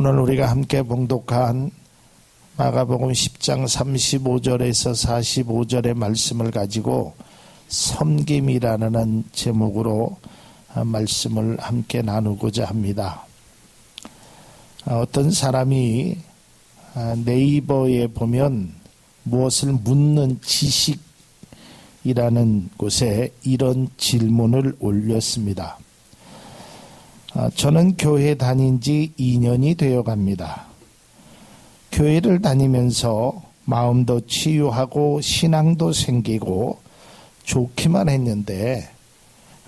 오늘 우리가 함께 봉독한 마가복음 10장 35절에서 45절의 말씀을 가지고 섬김이라는 제목으로 말씀을 함께 나누고자 합니다. 어떤 사람이 네이버에 보면 무엇을 묻는 지식이라는 곳에 이런 질문을 올렸습니다. 저는 교회 다닌 지 2년이 되어 갑니다. 교회를 다니면서 마음도 치유하고 신앙도 생기고 좋기만 했는데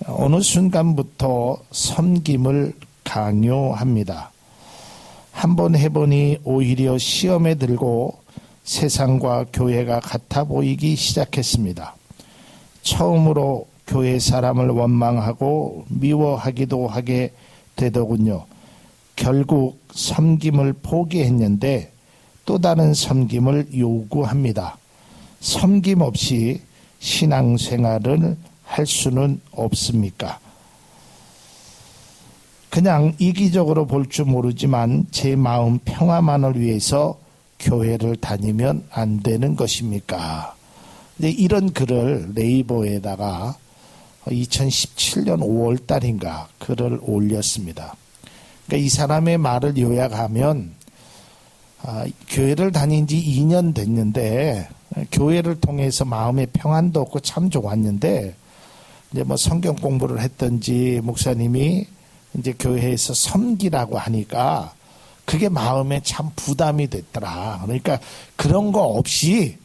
어느 순간부터 섬김을 강요합니다. 한번 해보니 오히려 시험에 들고 세상과 교회가 같아 보이기 시작했습니다. 처음으로 교회 사람을 원망하고 미워하기도 하게 되더군요. 결국 섬김을 포기했는데 또 다른 섬김을 요구합니다. 섬김 없이 신앙생활을 할 수는 없습니까? 그냥 이기적으로 볼 줄 모르지만 제 마음 평화만을 위해서 교회를 다니면 안 되는 것입니까? 이런 글을 네이버에다가 2017년 5월 달인가 글을 올렸습니다. 그러니까 이 사람의 말을 요약하면 교회를 다닌 지 2년 됐는데 교회를 통해서 마음의 평안도 없고 참 좋았는데 이제 성경 공부를 했든지 목사님이 이제 교회에서 섬기라고 하니까 그게 마음에 참 부담이 됐더라. 그러니까 그런 거 없이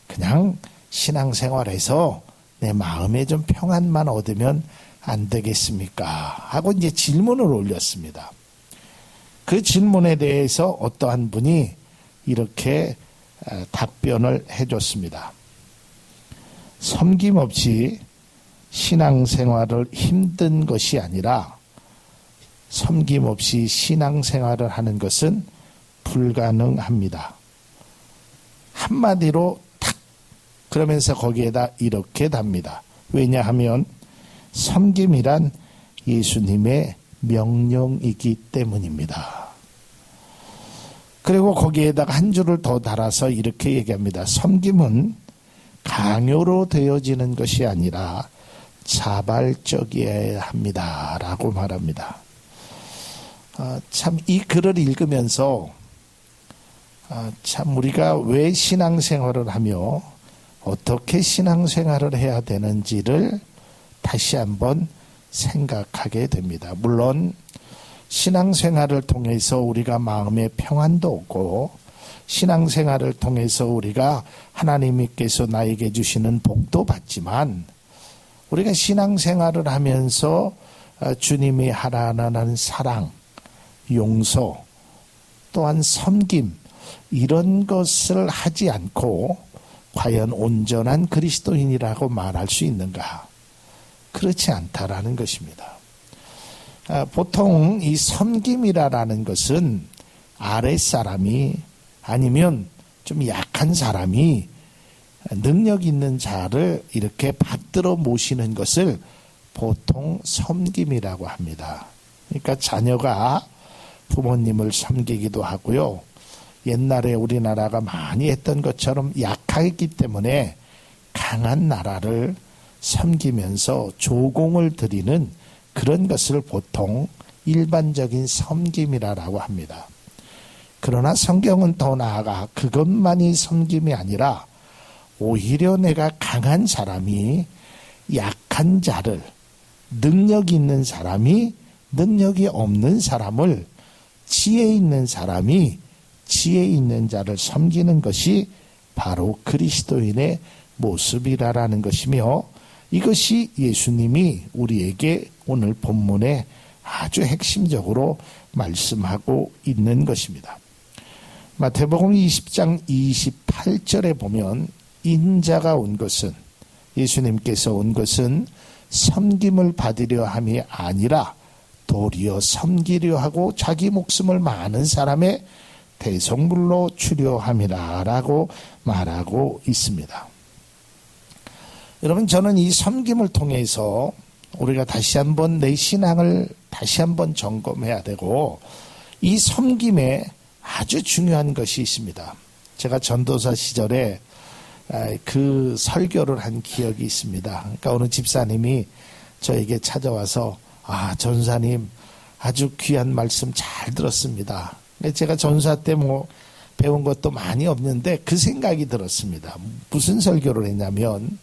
그냥 신앙생활에서 내 마음에 좀 평안만 얻으면 안 되겠습니까? 하고 이제 질문을 올렸습니다. 그 질문에 대해서 어떠한 분이 이렇게 답변을 해줬습니다. 섬김 없이 신앙생활을 힘든 것이 아니라 섬김 없이 신앙생활을 하는 것은 불가능합니다. 한마디로 탁 그러면서 거기에다 이렇게 답니다. 왜냐하면 섬김이란 예수님의 명령이기 때문입니다. 그리고 거기에다가 한 줄을 더 달아서 이렇게 얘기합니다. 섬김은 강요로 되어지는 것이 아니라 자발적이어야 합니다. 라고 말합니다. 참 이 글을 읽으면서 참 우리가 왜 신앙생활을 하며 어떻게 신앙생활을 해야 되는지를 다시 한번 생각하게 됩니다. 물론 신앙생활을 통해서 우리가 마음의 평안도 얻고 신앙생활을 통해서 우리가 하나님께서 나에게 주시는 복도 받지만 우리가 신앙생활을 하면서 주님이 하라는 사랑, 용서, 또한 섬김 이런 것을 하지 않고 과연 온전한 그리스도인이라고 말할 수 있는가? 그렇지 않다라는 것입니다. 보통 이 섬김이라는 것은 아랫사람이 아니면 좀 약한 사람이 능력 있는 자를 이렇게 받들어 모시는 것을 보통 섬김이라고 합니다. 그러니까 자녀가 부모님을 섬기기도 하고요. 옛날에 우리나라가 많이 했던 것처럼 약하기 때문에 강한 나라를 섬기면서 조공을 드리는 그런 것을 보통 일반적인 섬김이라고 합니다. 그러나 성경은 더 나아가 그것만이 섬김이 아니라 오히려 내가 강한 사람이 약한 자를, 능력이 있는 사람이 능력이 없는 사람을, 지혜 있는 사람이 지혜 있는 자를 섬기는 것이 바로 그리스도인의 모습이라는 것이며 이것이 예수님이 우리에게 오늘 본문에 아주 핵심적으로 말씀하고 있는 것입니다. 마태복음 20장 28절에 보면 인자가 온 것은 예수님께서 온 것은 섬김을 받으려 함이 아니라 도리어 섬기려 하고 자기 목숨을 많은 사람의 대속물로 주려 함이라 라고 말하고 있습니다. 여러분 저는 이 섬김을 통해서 우리가 다시 한번 내 신앙을 다시 한번 점검해야 되고 이 섬김에 아주 중요한 것이 있습니다. 제가 전도사 시절에 그 설교를 한 기억이 있습니다. 그러니까 어느 집사님이 저에게 찾아와서 전사님 아주 귀한 말씀 잘 들었습니다. 제가 전사 때 배운 것도 많이 없는데 그 생각이 들었습니다. 무슨 설교를 했냐면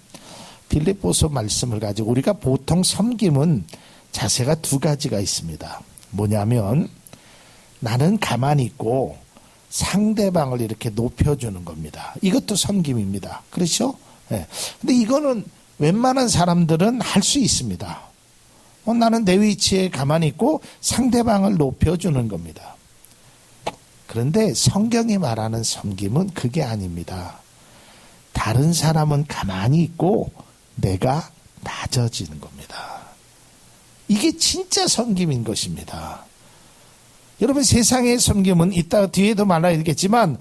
빌립보서 말씀을 가지고 우리가 보통 섬김은 자세가 두 가지가 있습니다. 뭐냐면 나는 가만히 있고 상대방을 이렇게 높여주는 겁니다. 이것도 섬김입니다. 그렇죠? 네. 근데 이거는 웬만한 사람들은 할 수 있습니다. 나는 내 위치에 가만히 있고 상대방을 높여주는 겁니다. 그런데 성경이 말하는 섬김은 그게 아닙니다. 다른 사람은 가만히 있고 내가 낮아지는 겁니다. 이게 진짜 섬김인 것입니다. 여러분, 세상의 섬김은 이따 뒤에도 말하겠지만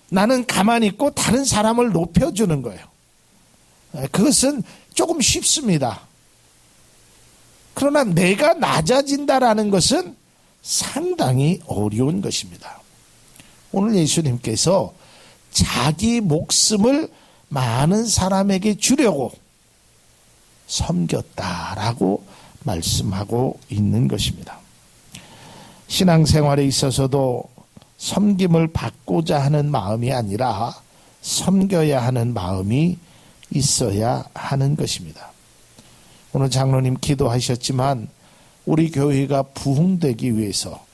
나는 가만히 있고 다른 사람을 높여주는 거예요. 그것은 조금 쉽습니다. 그러나 내가 낮아진다라는 것은 상당히 어려운 것입니다. 오늘 예수님께서 자기 목숨을 많은 사람에게 주려고 섬겼다라고 말씀하고 있는 것입니다. 신앙생활에 있어서도 섬김을 받고자 하는 마음이 아니라 섬겨야 하는 마음이 있어야 하는 것입니다. 오늘 장로님 기도하셨지만 우리 교회가 부흥되기 위해서,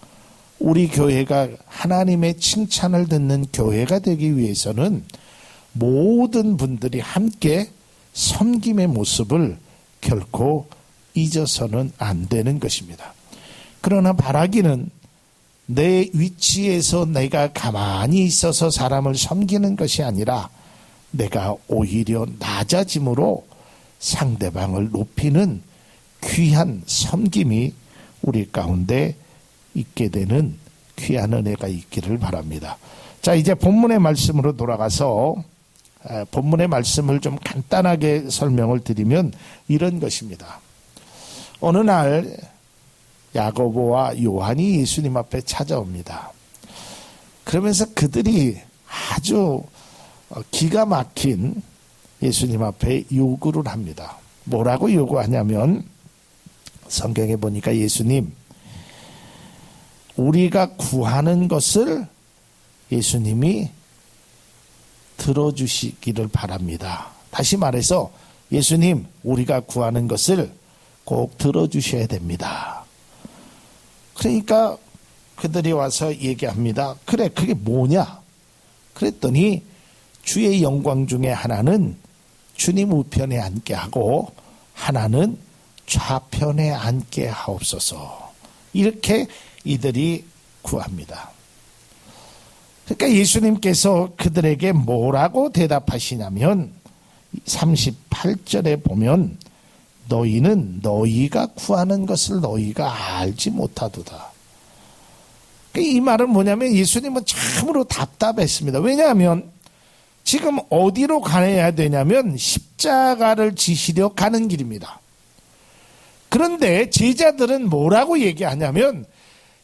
우리 교회가 하나님의 칭찬을 듣는 교회가 되기 위해서는 모든 분들이 함께 섬김의 모습을 결코 잊어서는 안 되는 것입니다. 그러나 바라기는 내 위치에서 내가 가만히 있어서 사람을 섬기는 것이 아니라 내가 오히려 낮아짐으로 상대방을 높이는 귀한 섬김이 우리 가운데 있게 되는 귀한 은혜가 있기를 바랍니다. 자, 이제 본문의 말씀으로 돌아가서 본문의 말씀을 좀 간단하게 설명을 드리면 이런 것입니다. 어느 날 야고보와 요한이 예수님 앞에 찾아옵니다. 그러면서 그들이 아주 기가 막힌 예수님 앞에 요구를 합니다. 뭐라고 요구하냐면 성경에 보니까 예수님, 우리가 구하는 것을 예수님이 들어주시기를 바랍니다. 다시 말해서 예수님, 우리가 구하는 것을 꼭 들어주셔야 됩니다. 그러니까 그들이 와서 얘기합니다. 그래, 그게 뭐냐? 그랬더니 주의 영광 중에 하나는 주님 우편에 앉게 하고 하나는 좌편에 앉게 하옵소서. 이렇게 이들이 구합니다. 그러니까 예수님께서 그들에게 뭐라고 대답하시냐면 38절에 보면 너희는 너희가 구하는 것을 너희가 알지 못하도다. 이 말은 뭐냐면 예수님은 참으로 답답했습니다. 왜냐하면 지금 어디로 가야 되냐면 십자가를 지시려 가는 길입니다. 그런데 제자들은 뭐라고 얘기하냐면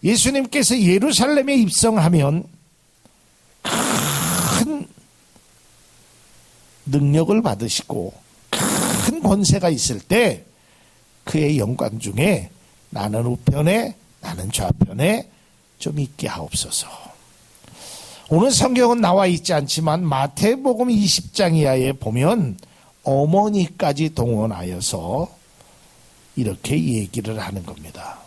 예수님께서 예루살렘에 입성하면 큰 능력을 받으시고 큰 권세가 있을 때 그의 영광 중에 나는 우편에 나는 좌편에 좀 있게 하옵소서. 오늘 성경은 나와 있지 않지만 마태복음 20장 이하에 보면 어머니까지 동원하여서 이렇게 얘기를 하는 겁니다.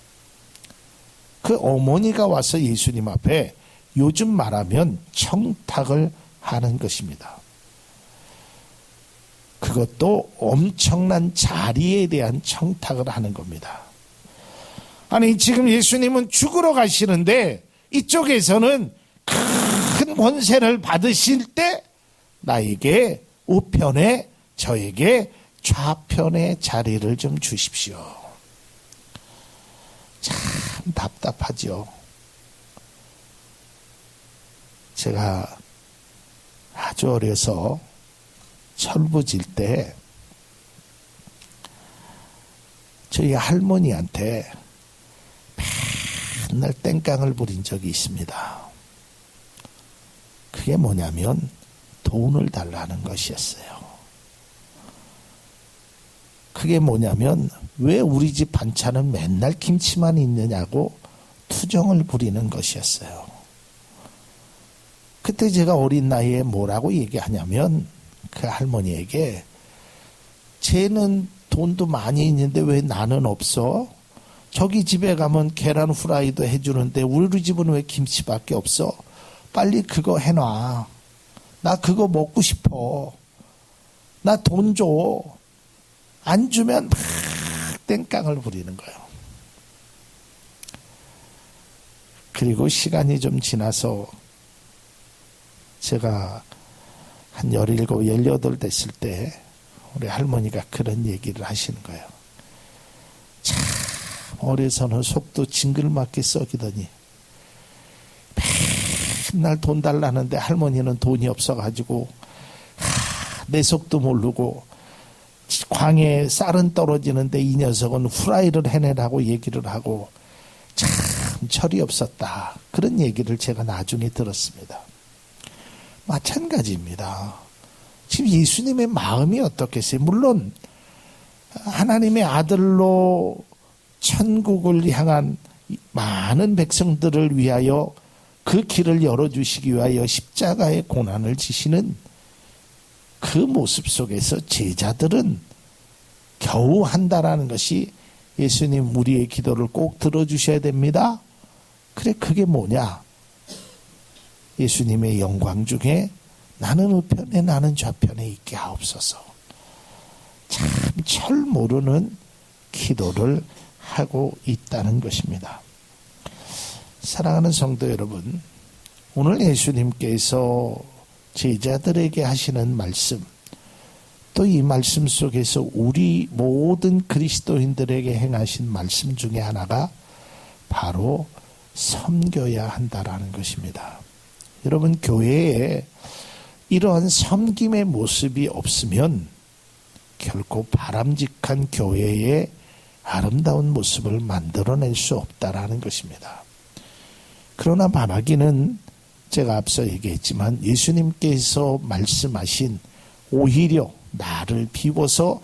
그 어머니가 와서 예수님 앞에 요즘 말하면 청탁을 하는 것입니다. 그것도 엄청난 자리에 대한 청탁을 하는 겁니다. 아니, 지금 예수님은 죽으러 가시는데 이쪽에서는 큰 권세를 받으실 때 나에게 우편에 저에게 좌편의 자리를 좀 주십시오. 참 답답하죠. 제가 아주 어려서 철부질 때 저희 할머니한테 맨날 땡깡을 부린 적이 있습니다. 그게 뭐냐면 돈을 달라는 것이었어요. 그게 뭐냐면 왜 우리 집 반찬은 맨날 김치만 있느냐고 투정을 부리는 것이었어요. 그때 제가 어린 나이에 뭐라고 얘기하냐면 그 할머니에게 쟤는 돈도 많이 있는데 왜 나는 없어? 저기 집에 가면 계란 후라이도 해주는데 우리 집은 왜 김치밖에 없어? 빨리 그거 해놔. 나 그거 먹고 싶어. 나 돈 줘. 안 주면 막 땡깡을 부리는 거예요. 그리고 시간이 좀 지나서 제가 한 17, 18 됐을 때 우리 할머니가 그런 얘기를 하시는 거예요. 참 어려서는 속도 징글맞게 썩이더니 맨날 돈 달라는데 할머니는 돈이 없어가지고 내 속도 모르고 광에 쌀은 떨어지는데 이 녀석은 후라이를 해내라고 얘기를 하고 참 철이 없었다. 그런 얘기를 제가 나중에 들었습니다. 마찬가지입니다. 지금 예수님의 마음이 어떻겠어요? 물론 하나님의 아들로 천국을 향한 많은 백성들을 위하여 그 길을 열어주시기 위하여 십자가의 고난을 지시는 그 모습 속에서 제자들은 겨우 한다라는 것이 예수님 우리의 기도를 꼭 들어주셔야 됩니다. 그래 그게 뭐냐? 예수님의 영광 중에 나는 우편에 나는 좌편에 있게 하옵소서. 참 철 모르는 기도를 하고 있다는 것입니다. 사랑하는 성도 여러분, 오늘 예수님께서 제자들에게 하시는 말씀, 또 이 말씀 속에서 우리 모든 그리스도인들에게 행하신 말씀 중에 하나가 바로 섬겨야 한다라는 것입니다. 여러분, 교회에 이러한 섬김의 모습이 없으면 결코 바람직한 교회의 아름다운 모습을 만들어낼 수 없다라는 것입니다. 그러나 바라기는 제가 앞서 얘기했지만 예수님께서 말씀하신 오히려 나를 비워서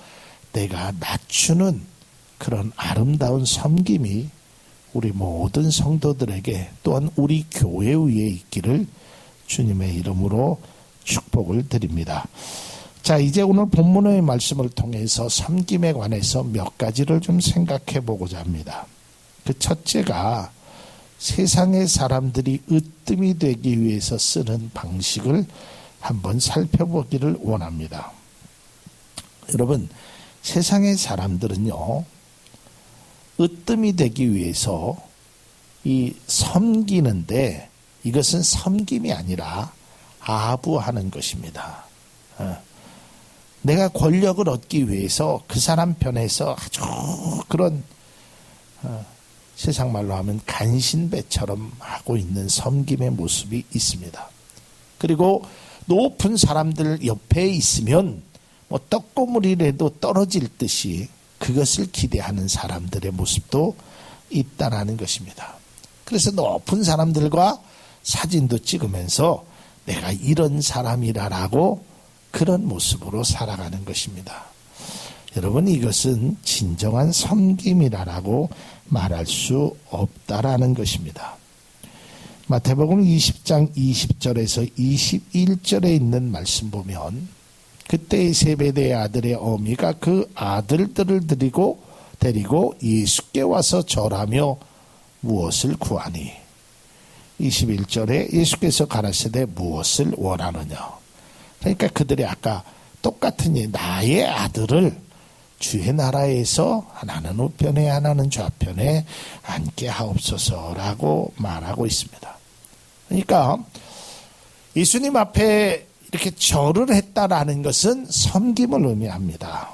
내가 낮추는 그런 아름다운 섬김이 우리 모든 성도들에게 또한 우리 교회 위에 있기를 주님의 이름으로 축복을 드립니다. 자, 이제 오늘 본문의 말씀을 통해서 섬김에 관해서 몇 가지를 좀 생각해 보고자 합니다. 그 첫째가 세상의 사람들이 으뜸이 되기 위해서 쓰는 방식을 한번 살펴보기를 원합니다. 여러분, 세상의 사람들은요, 으뜸이 되기 위해서 이 섬기는데 이것은 섬김이 아니라 아부하는 것입니다. 내가 권력을 얻기 위해서 그 사람 편에서 아주 그런 세상 말로 하면 간신배처럼 하고 있는 섬김의 모습이 있습니다. 그리고 높은 사람들 옆에 있으면 뭐 떡고물이라도 떨어질 듯이 그것을 기대하는 사람들의 모습도 있다라는 것입니다. 그래서 높은 사람들과 사진도 찍으면서 내가 이런 사람이라라고 그런 모습으로 살아가는 것입니다. 여러분, 이것은 진정한 섬김이라고 말할 수 없다라는 것입니다. 마태복음 20장 20절에서 21절에 있는 말씀 보면 그때의 세베대의 아들의 어미가 그 아들들을 데리고 예수께 와서 절하며 무엇을 구하니? 21절에 예수께서 가라사대 무엇을 원하느냐? 그러니까 그들이 아까 똑같은 나의 아들을 주의 나라에서 하나는 우편에 하나는 좌편에 앉게 하옵소서라고 말하고 있습니다. 그러니까 예수님 앞에 이렇게 절을 했다라는 것은 섬김을 의미합니다.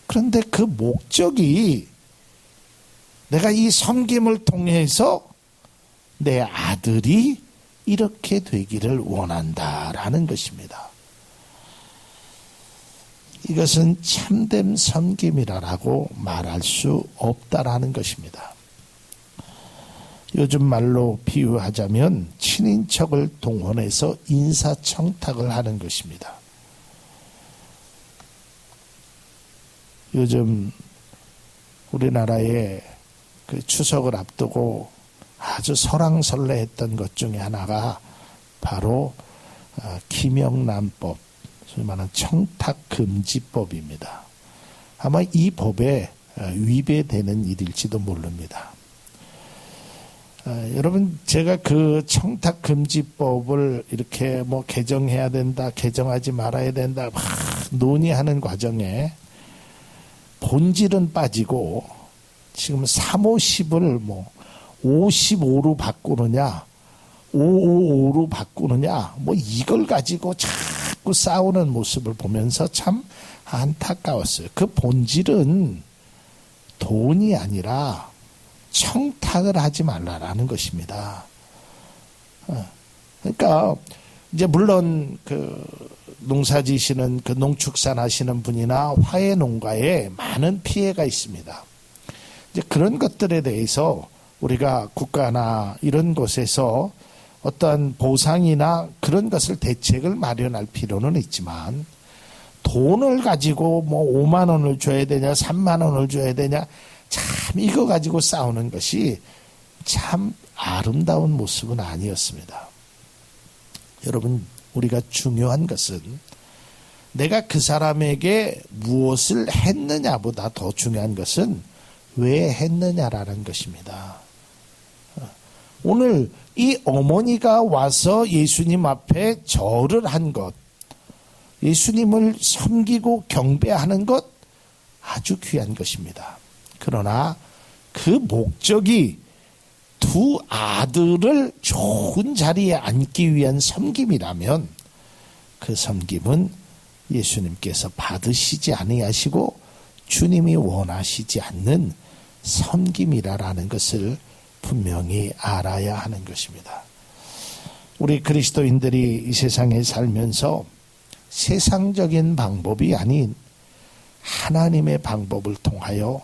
그런데 그 목적이 내가 이 섬김을 통해서 내 아들이 이렇게 되기를 원한다라는 것입니다. 이것은 참된 섬김이라고 말할 수 없다라는 것입니다. 요즘 말로 비유하자면 친인척을 동원해서 인사청탁을 하는 것입니다. 요즘 우리나라에 그 추석을 앞두고 아주 설왕설래했던 것 중에 하나가 바로 김영란법, 소위 말하는 청탁금지법입니다. 아마 이 법에 위배되는 일일지도 모릅니다. 여러분, 제가 그 청탁금지법을 이렇게 뭐 개정해야 된다, 개정하지 말아야 된다, 막 논의하는 과정에 본질은 빠지고 지금 350을 뭐 55로 바꾸느냐, 555로 바꾸느냐, 뭐 이걸 가지고 자꾸 싸우는 모습을 보면서 참 안타까웠어요. 그 본질은 돈이 아니라 청탁을 하지 말라라는 것입니다. 그러니까 이제 물론 그 농사지시는 그 농축산 하시는 분이나 화훼 농가에 많은 피해가 있습니다. 이제 그런 것들에 대해서 우리가 국가나 이런 곳에서 어떠한 보상이나 그런 것을 대책을 마련할 필요는 있지만 돈을 가지고 뭐 5만 원을 줘야 되냐 3만 원을 줘야 되냐 참 이거 가지고 싸우는 것이 참 아름다운 모습은 아니었습니다. 여러분, 우리가 중요한 것은 내가 그 사람에게 무엇을 했느냐보다 더 중요한 것은 왜 했느냐라는 것입니다. 오늘 이 어머니가 와서 예수님 앞에 절을 한 것, 예수님을 섬기고 경배하는 것 아주 귀한 것입니다. 그러나 그 목적이 두 아들을 좋은 자리에 앉기 위한 섬김이라면 그 섬김은 예수님께서 받으시지 아니하시고 주님이 원하시지 않는 섬김이라는 것을 분명히 알아야 하는 것입니다. 우리 그리스도인들이 이 세상에 살면서 세상적인 방법이 아닌 하나님의 방법을 통하여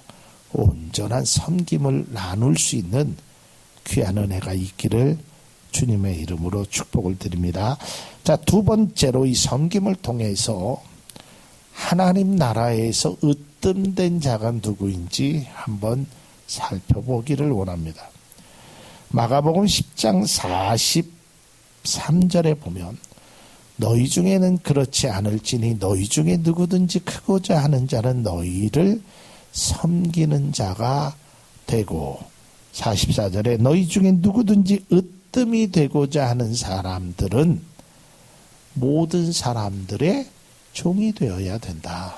온전한 섬김을 나눌 수 있는 귀한 은혜가 있기를 주님의 이름으로 축복을 드립니다. 자, 두 번째로 이 섬김을 통해서 하나님 나라에서 으뜸된 자가 누구인지 한번 살펴보기를 원합니다. 마가복음 10장 43절에 보면 너희 중에는 그렇지 않을지니 너희 중에 누구든지 크고자 하는 자는 너희를 섬기는 자가 되고 44절에 너희 중에 누구든지 으뜸이 되고자 하는 사람들은 모든 사람들의 종이 되어야 된다.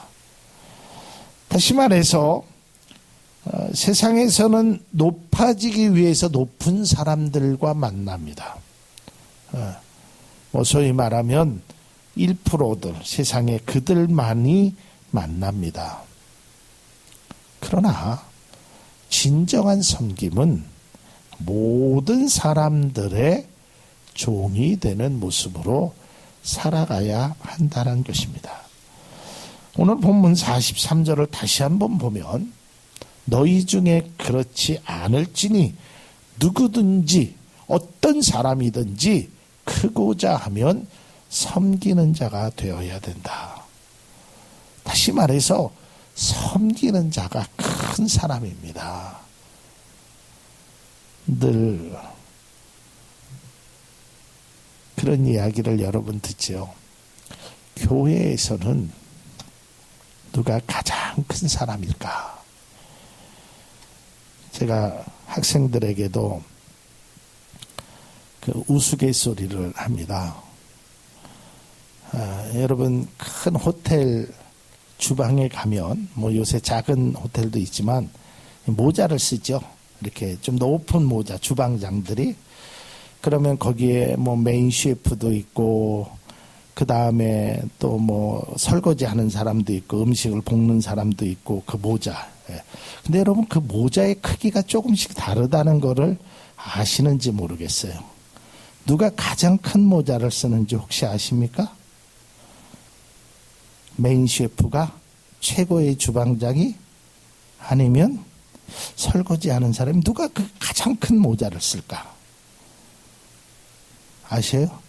다시 말해서 세상에서는 높아지기 위해서 높은 사람들과 만납니다. 소위 말하면 1%들, 세상에 그들만이 만납니다. 그러나 진정한 섬김은 모든 사람들의 종이 되는 모습으로 살아가야 한다는 것입니다. 오늘 본문 43절을 다시 한번 보면 너희 중에 그렇지 않을지니 누구든지 어떤 사람이든지 크고자 하면 섬기는 자가 되어야 된다. 다시 말해서 섬기는 자가 큰 사람입니다. 늘 그런 이야기를 여러분 듣죠. 교회에서는 누가 가장 큰 사람일까? 제가 학생들에게도 그 우스갯소리를 합니다. 여러분, 큰 호텔 주방에 가면 뭐 요새 작은 호텔도 있지만 모자를 쓰죠. 이렇게 좀 높은 모자, 주방장들이. 그러면 거기에 뭐 메인 셰프도 있고 그 다음에 또 뭐 설거지 하는 사람도 있고 음식을 볶는 사람도 있고 그 모자. 근데 여러분, 그 모자의 크기가 조금씩 다르다는 거를 아시는지 모르겠어요. 누가 가장 큰 모자를 쓰는지 혹시 아십니까? 메인 셰프가? 최고의 주방장이? 아니면 설거지하는 사람이 누가 그 가장 큰 모자를 쓸까? 아세요?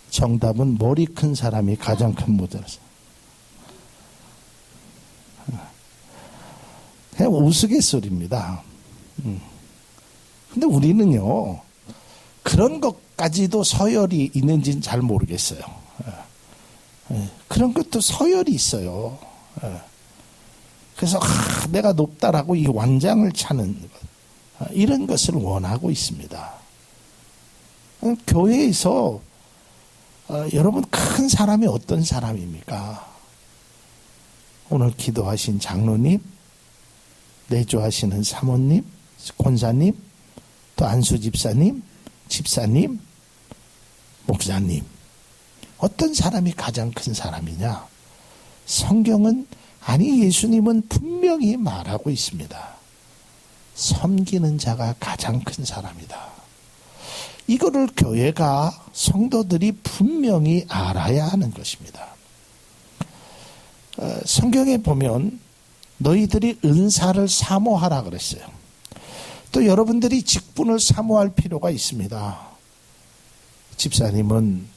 정답은 머리 큰 사람이 가장 큰 모자를 써. 그냥 우스갯소리입니다. 근데 우리는요, 그런 것까지도 서열이 있는지는 잘 모르겠어요. 그런 것도 서열이 있어요. 그래서 내가 높다라고 이 완장을 차는 것, 이런 것을 원하고 있습니다. 교회에서 여러분 큰 사람이 어떤 사람입니까? 오늘 기도하신 장로님, 내조하시는 사모님, 권사님, 또 안수 집사님, 집사님, 목사님, 어떤 사람이 가장 큰 사람이냐? 성경은, 아니 예수님은 분명히 말하고 있습니다. 섬기는 자가 가장 큰 사람이다. 이거를 교회가, 성도들이 분명히 알아야 하는 것입니다. 성경에 보면 너희들이 은사를 사모하라 그랬어요. 또 여러분들이 직분을 사모할 필요가 있습니다. 집사님은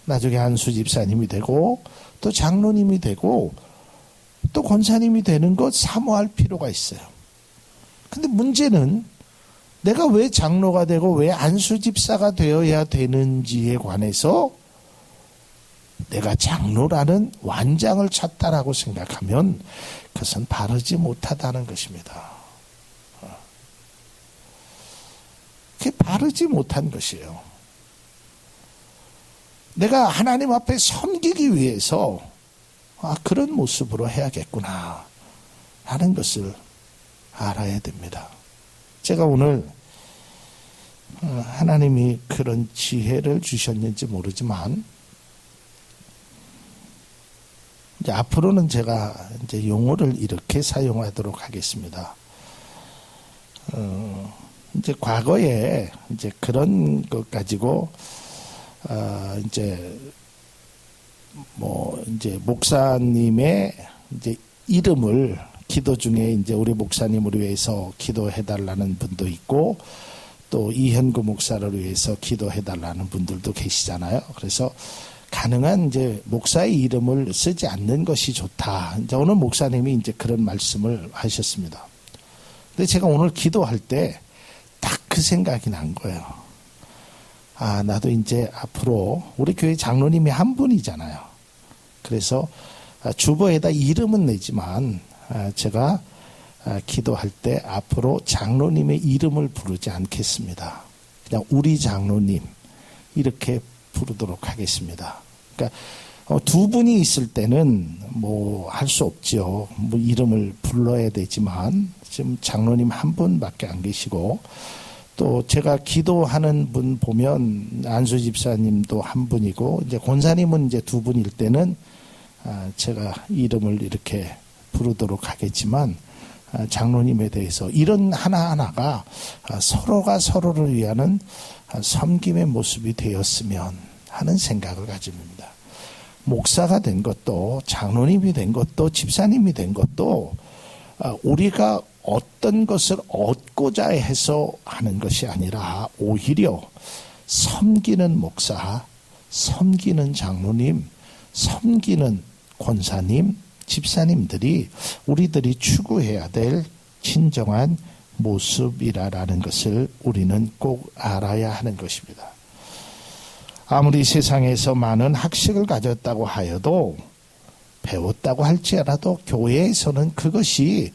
나중에 안수 집사님이 되고, 또 장로님이 되고, 또 권사님이 되는 것 사모할 필요가 있어요. 근데 문제는 내가 왜 장로가 되고 왜 안수 집사가 되어야 되는지에 관해서 내가 장로라는 완장을 찾다라고 생각하면 그것은 바르지 못하다는 것입니다. 그게 바르지 못한 것이에요. 내가 하나님 앞에 섬기기 위해서 그런 모습으로 해야겠구나 하는 것을 알아야 됩니다. 제가 오늘 하나님이 그런 지혜를 주셨는지 모르지만 이제 앞으로는 제가 이제 용어를 이렇게 사용하도록 하겠습니다. 이제 과거에 이제 그런 것 가지고 이제 이제 목사님의 이제 이름을 기도 중에 이제 우리 목사님을 위해서 기도해달라는 분도 있고, 또 이현구 목사를 위해서 기도해달라는 분들도 계시잖아요. 그래서 가능한 이제 목사의 이름을 쓰지 않는 것이 좋다. 이제 오늘 목사님이 이제 그런 말씀을 하셨습니다. 근데 제가 오늘 기도할 때 딱 그 생각이 난 거예요. 나도 이제 앞으로 우리 교회 장로님이 한 분이잖아요. 그래서 주보에다 이름은 내지만 제가 기도할 때 앞으로 장로님의 이름을 부르지 않겠습니다. 그냥 우리 장로님 이렇게 부르도록 하겠습니다. 그러니까 두 분이 있을 때는 뭐 할 수 없죠. 뭐 이름을 불러야 되지만 지금 장로님 한 분밖에 안 계시고, 또 제가 기도하는 분 보면 안수 집사님도 한 분이고, 이제 권사님은 이제 두 분일 때는 제가 이름을 이렇게 부르도록 하겠지만, 장로님에 대해서 이런 하나하나가 서로가 서로를 위하는 섬김의 모습이 되었으면 하는 생각을 가집니다. 목사가 된 것도, 장로님이 된 것도, 집사님이 된 것도 우리가 어떤 것을 얻고자 해서 하는 것이 아니라 오히려 섬기는 목사, 섬기는 장로님, 섬기는 권사님, 집사님들이 우리들이 추구해야 될 진정한 모습이라는 것을 우리는 꼭 알아야 하는 것입니다. 아무리 세상에서 많은 학식을 가졌다고 하여도, 배웠다고 할지라도 교회에서는 그것이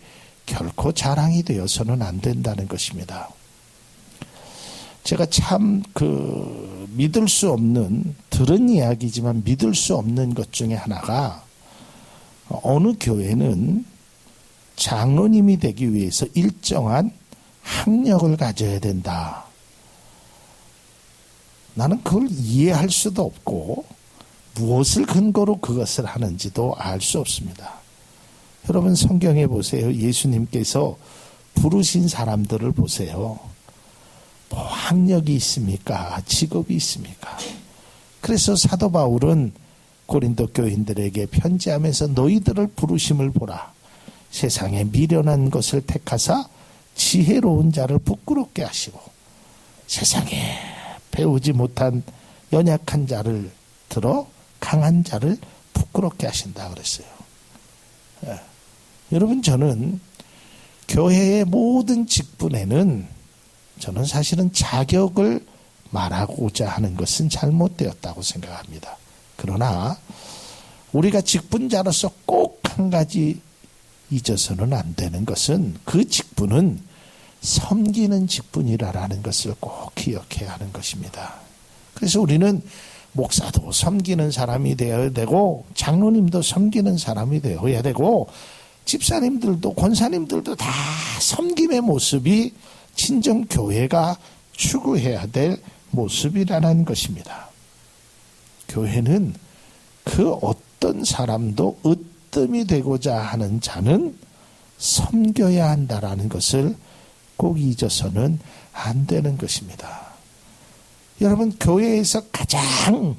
결코 자랑이 되어서는 안 된다는 것입니다. 제가 참 믿을 수 없는, 들은 이야기지만 믿을 수 없는 것 중에 하나가, 어느 교회는 장로님이 되기 위해서 일정한 학력을 가져야 된다. 나는 그걸 이해할 수도 없고 무엇을 근거로 그것을 하는지도 알 수 없습니다. 여러분 성경에 보세요. 예수님께서 부르신 사람들을 보세요. 뭐 학력이 있습니까? 직업이 있습니까? 그래서 사도 바울은 고린도 교인들에게 편지하면서 너희들을 부르심을 보라. 세상에 미련한 것을 택하사 지혜로운 자를 부끄럽게 하시고 세상에 배우지 못한 연약한 자를 들어 강한 자를 부끄럽게 하신다 그랬어요. 예. 여러분, 저는 교회의 모든 직분에는 저는 사실은 자격을 말하고자 하는 것은 잘못되었다고 생각합니다. 그러나 우리가 직분자로서 꼭 한 가지 잊어서는 안 되는 것은 그 직분은 섬기는 직분이라는 것을 꼭 기억해야 하는 것입니다. 그래서 우리는 목사도 섬기는 사람이 되어야 되고 장로님도 섬기는 사람이 되어야 되고 집사님들도 권사님들도 다 섬김의 모습이 진정 교회가 추구해야 될 모습이라는 것입니다. 교회는 그 어떤 사람도 으뜸이 되고자 하는 자는 섬겨야 한다라는 것을 꼭 잊어서는 안 되는 것입니다. 여러분, 교회에서 가장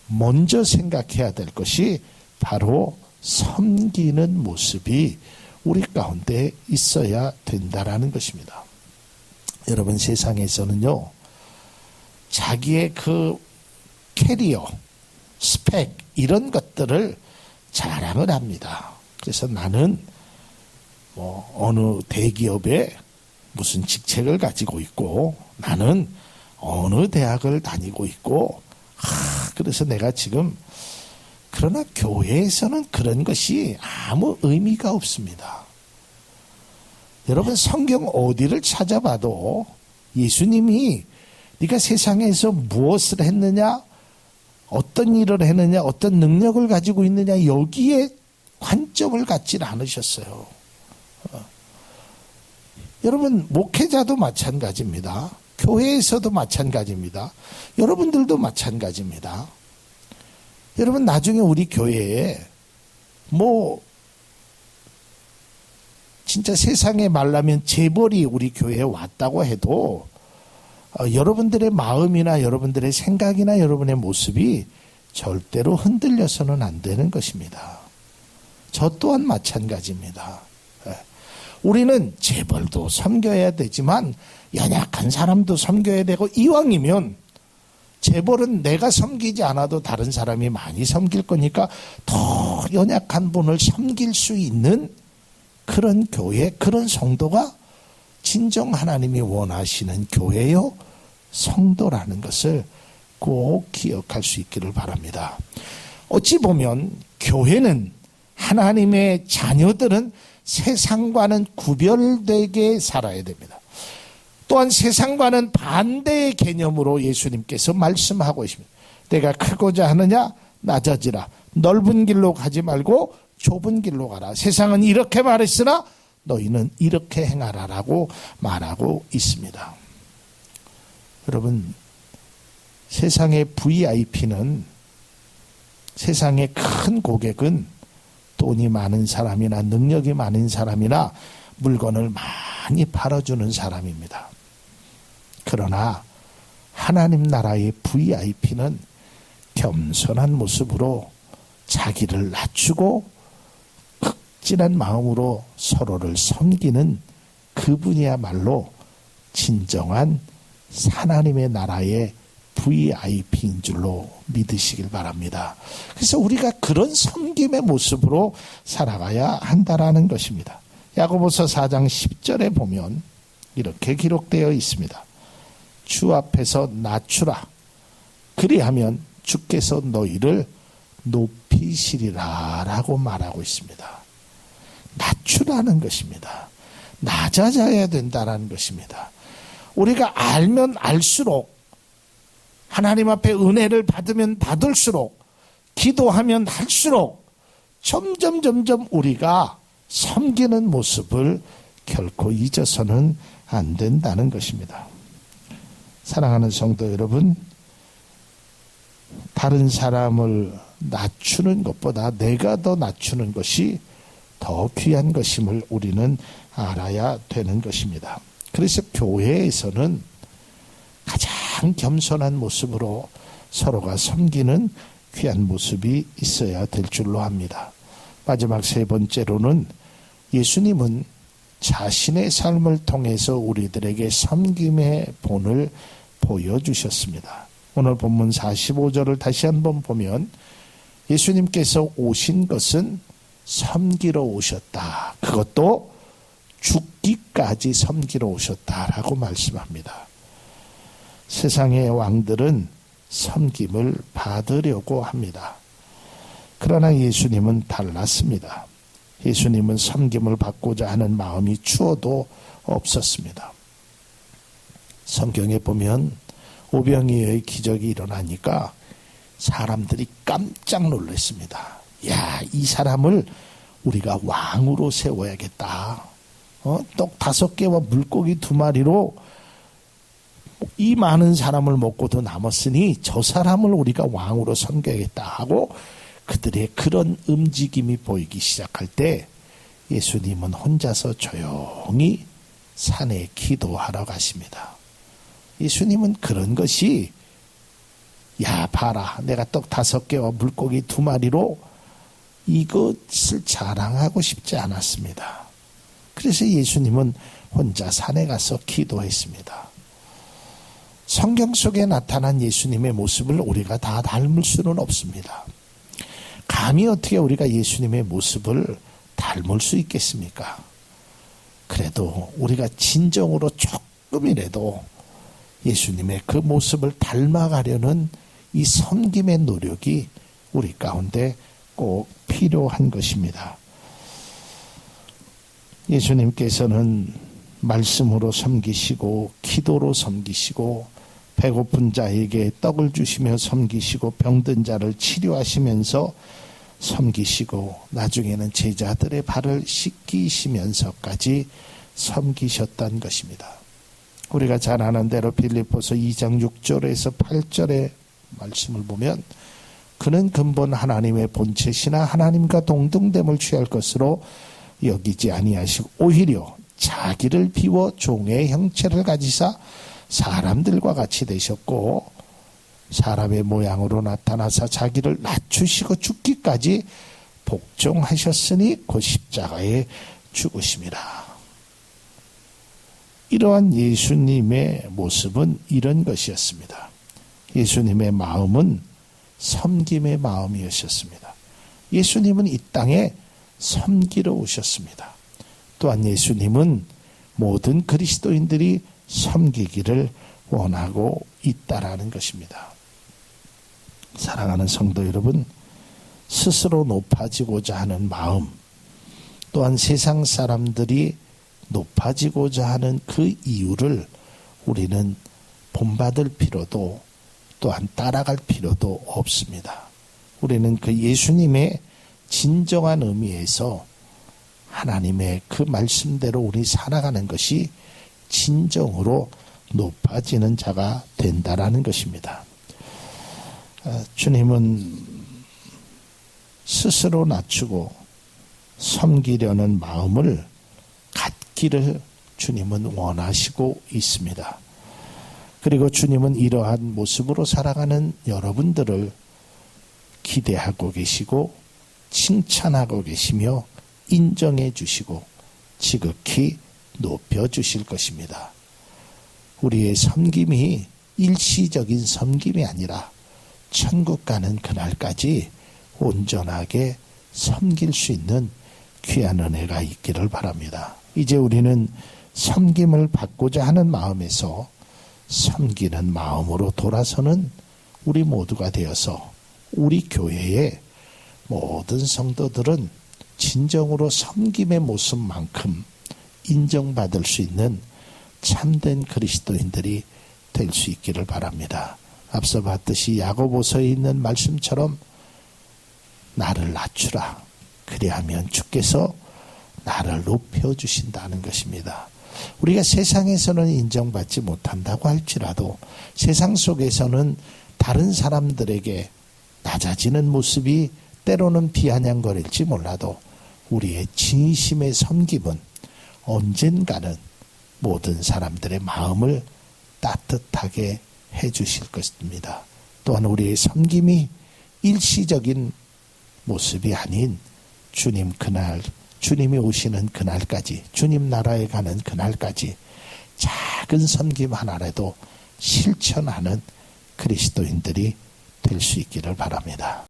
먼저 생각해야 될 것이 바로 섬기는 모습이 우리 가운데 있어야 된다라는 것입니다. 여러분, 세상에서는요, 자기의 그 캐리어, 스펙 이런 것들을 자랑을 합니다. 그래서 나는 어느 대기업에 무슨 직책을 가지고 있고 나는 어느 대학을 다니고 있고 그래서 내가 지금 그러나 교회에서는 그런 것이 아무 의미가 없습니다. 여러분, 성경 어디를 찾아봐도 예수님이 네가 세상에서 무엇을 했느냐, 어떤 일을 했느냐, 어떤 능력을 가지고 있느냐 여기에 관점을 갖지 않으셨어요. 여러분, 목회자도 마찬가지입니다. 교회에서도 마찬가지입니다. 여러분들도 마찬가지입니다. 여러분, 나중에 우리 교회에 진짜 세상에 말하면 재벌이 우리 교회에 왔다고 해도 여러분들의 마음이나 여러분들의 생각이나 여러분의 모습이 절대로 흔들려서는 안 되는 것입니다. 저 또한 마찬가지입니다. 우리는 재벌도 섬겨야 되지만 연약한 사람도 섬겨야 되고 이왕이면 재벌은 내가 섬기지 않아도 다른 사람이 많이 섬길 거니까 더 연약한 분을 섬길 수 있는 그런 교회, 그런 성도가 진정 하나님이 원하시는 교회요, 성도라는 것을 꼭 기억할 수 있기를 바랍니다. 어찌 보면 교회는 하나님의 자녀들은 세상과는 구별되게 살아야 됩니다. 또한 세상과는 반대의 개념으로 예수님께서 말씀하고 있습니다. 내가 크고자 하느냐 낮아지라. 넓은 길로 가지 말고 좁은 길로 가라. 세상은 이렇게 말했으나 너희는 이렇게 행하라라고 말하고 있습니다. 여러분, 세상의 VIP는, 세상의 큰 고객은 돈이 많은 사람이나 능력이 많은 사람이나 물건을 많이 팔아주는 사람입니다. 그러나 하나님 나라의 VIP는 겸손한 모습으로 자기를 낮추고 극진한 마음으로 서로를 섬기는 그분이야말로 진정한 하나님의 나라의 VIP인 줄로 믿으시길 바랍니다. 그래서 우리가 그런 섬김의 모습으로 살아가야 한다라는 것입니다. 야고보서 4장 10절에 보면 이렇게 기록되어 있습니다. 주 앞에서 낮추라. 그리하면 주께서 너희를 높이시리라 라고 말하고 있습니다. 낮추라는 것입니다. 낮아져야 된다는 것입니다. 우리가 알면 알수록, 하나님 앞에 은혜를 받으면 받을수록, 기도하면 할수록 점점 우리가 섬기는 모습을 결코 잊어서는 안 된다는 것입니다. 사랑하는 성도 여러분, 다른 사람을 낮추는 것보다 내가 더 낮추는 것이 더 귀한 것임을 우리는 알아야 되는 것입니다. 그래서 교회에서는 가장 겸손한 모습으로 서로가 섬기는 귀한 모습이 있어야 될 줄로 합니다. 마지막 세 번째로는 예수님은 자신의 삶을 통해서 우리들에게 섬김의 본을 보여주셨습니다. 오늘 본문 45절을 다시 한번 보면 예수님께서 오신 것은 섬기러 오셨다. 그것도 죽기까지 섬기러 오셨다라고 말씀합니다. 세상의 왕들은 섬김을 받으려고 합니다. 그러나 예수님은 달랐습니다. 예수님은 섬김을 받고자 하는 마음이 추워도 없었습니다. 성경에 보면 오병이어의 기적이 일어나니까 사람들이 깜짝 놀랐습니다. 야, 이 사람을 우리가 왕으로 세워야겠다. 떡 5개와 물고기 2마리로 이 많은 사람을 먹고도 남았으니 저 사람을 우리가 왕으로 섬겨야겠다 하고 그들의 그런 움직임이 보이기 시작할 때 예수님은 혼자서 조용히 산에 기도하러 가십니다. 예수님은 그런 것이 야 봐라 내가 떡 5개와 물고기 2마리로 이것을 자랑하고 싶지 않았습니다. 그래서 예수님은 혼자 산에 가서 기도했습니다. 성경 속에 나타난 예수님의 모습을 우리가 다 닮을 수는 없습니다. 감히 어떻게 우리가 예수님의 모습을 닮을 수 있겠습니까? 그래도 우리가 진정으로 조금이라도 예수님의 그 모습을 닮아가려는 이 섬김의 노력이 우리 가운데 꼭 필요한 것입니다. 예수님께서는 말씀으로 섬기시고 기도로 섬기시고 배고픈 자에게 떡을 주시며 섬기시고 병든 자를 치료하시면서 섬기시고 나중에는 제자들의 발을 씻기시면서까지 섬기셨던 것입니다. 우리가 잘 아는 대로 빌립보서 2장 6절에서 8절의 말씀을 보면 그는 근본 하나님의 본체시나 하나님과 동등됨을 취할 것으로 여기지 아니하시고 오히려 자기를 비워 종의 형체를 가지사 사람들과 같이 되셨고 사람의 모양으로 나타나사 자기를 낮추시고 죽기까지 복종하셨으니 곧 십자가에 죽으심이라. 이러한 예수님의 모습은 이런 것이었습니다. 예수님의 마음은 섬김의 마음이었습니다. 예수님은 이 땅에 섬기러 오셨습니다. 또한 예수님은 모든 그리스도인들이 섬기기를 원하고 있다라는 것입니다. 사랑하는 성도 여러분, 스스로 높아지고자 하는 마음, 또한 세상 사람들이 높아지고자 하는 그 이유를 우리는 본받을 필요도 또한 따라갈 필요도 없습니다. 우리는 그 예수님의 진정한 의미에서 하나님의 그 말씀대로 우리 살아가는 것이 진정으로 높아지는 자가 된다라는 것입니다. 주님은 스스로 낮추고 섬기려는 마음을 갖기를 주님은 원하시고 있습니다. 그리고 주님은 이러한 모습으로 살아가는 여러분들을 기대하고 계시고 칭찬하고 계시며 인정해 주시고 지극히 높여 주실 것입니다. 우리의 섬김이 일시적인 섬김이 아니라 천국 가는 그날까지 온전하게 섬길 수 있는 귀한 은혜가 있기를 바랍니다. 이제 우리는 섬김을 받고자 하는 마음에서 섬기는 마음으로 돌아서는 우리 모두가 되어서 우리 교회의 모든 성도들은 진정으로 섬김의 모습만큼 인정받을 수 있는 참된 그리스도인들이 될 수 있기를 바랍니다. 앞서 봤듯이 야고보서에 있는 말씀처럼 나를 낮추라. 그리하면 주께서 나를 높여주신다는 것입니다. 우리가 세상에서는 인정받지 못한다고 할지라도 세상 속에서는 다른 사람들에게 낮아지는 모습이 때로는 비아냥거릴지 몰라도 우리의 진심의 섬김은 언젠가는 모든 사람들의 마음을 따뜻하게 해주실 것입니다. 또한 우리의 섬김이 일시적인 모습이 아닌 주님 그날, 주님이 오시는 그날까지, 주님 나라에 가는 그날까지 작은 섬김 하나라도 실천하는 그리스도인들이 될 수 있기를 바랍니다.